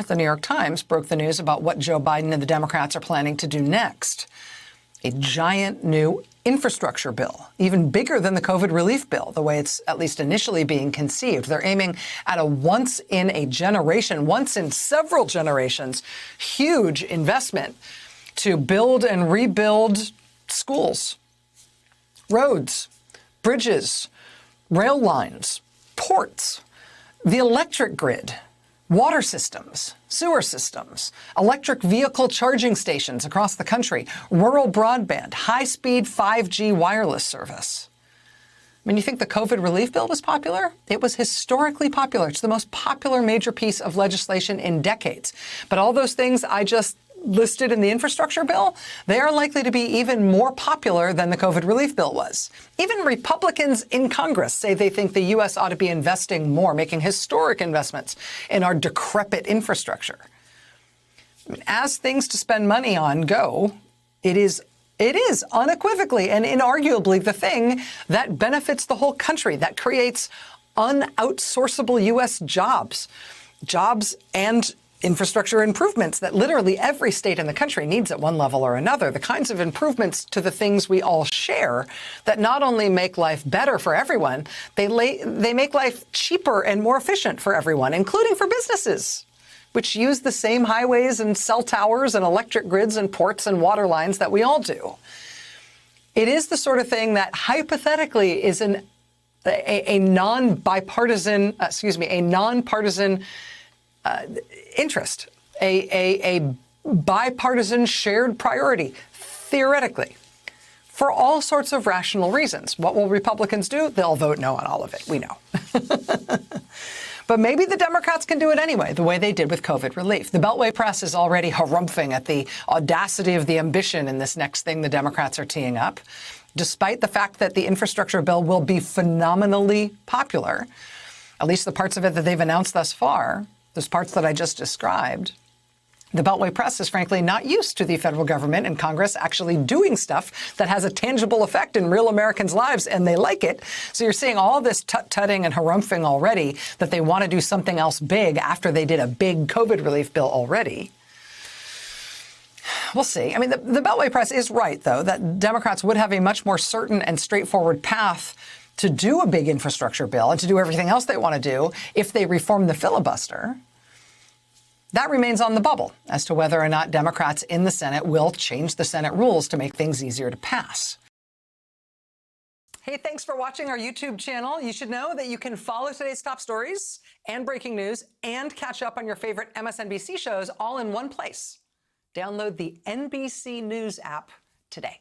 the New York Times broke the news about what Joe Biden and the Democrats are planning to do next. A giant new infrastructure bill, even bigger than the COVID relief bill, the way it's at least initially being conceived. They're aiming at a once in several generations, huge investment to build and rebuild schools, roads, bridges, rail lines, ports, the electric grid, water systems, sewer systems, electric vehicle charging stations across the country, rural broadband, high-speed 5G wireless service. I mean, you think the COVID relief bill was popular? It was historically popular. It's the most popular major piece of legislation in decades. But all those things I just listed in the infrastructure bill, they are likely to be even more popular than the COVID relief bill was. Even Republicans in Congress say they think the U.S. ought to be investing more, making historic investments in our decrepit infrastructure. As things to spend money on go, it is unequivocally and inarguably the thing that benefits the whole country, that creates unoutsourceable U.S. jobs and infrastructure improvements that literally every state in the country needs at one level or another, the kinds of improvements to the things we all share that not only make life better for everyone, they make life cheaper and more efficient for everyone, including for businesses, which use the same highways and cell towers and electric grids and ports and water lines that we all do. It is the sort of thing that hypothetically is a nonpartisan interest, a bipartisan shared priority, theoretically, for all sorts of rational reasons. What will Republicans do? They'll vote no on all of it. We know. But maybe the Democrats can do it anyway, the way they did with COVID relief. The Beltway press is already harumphing at the audacity of the ambition in this next thing the Democrats are teeing up, despite the fact that the infrastructure bill will be phenomenally popular, at least the parts of it that they've announced thus far. Those parts that I just described. The Beltway press is frankly not used to the federal government and Congress actually doing stuff that has a tangible effect in real Americans' lives, and they like it. So you're seeing all this tut-tutting and harumphing already that they want to do something else big after they did a big COVID relief bill already. We'll see. I mean, the Beltway press is right, though, that Democrats would have a much more certain and straightforward path to do a big infrastructure bill and to do everything else they want to do if they reform the filibuster. That remains on the bubble as to whether or not Democrats in the Senate will change the Senate rules to make things easier to pass. Hey, thanks for watching our YouTube channel. You should know that you can follow today's top stories and breaking news and catch up on your favorite MSNBC shows all in one place. Download the NBC News app today.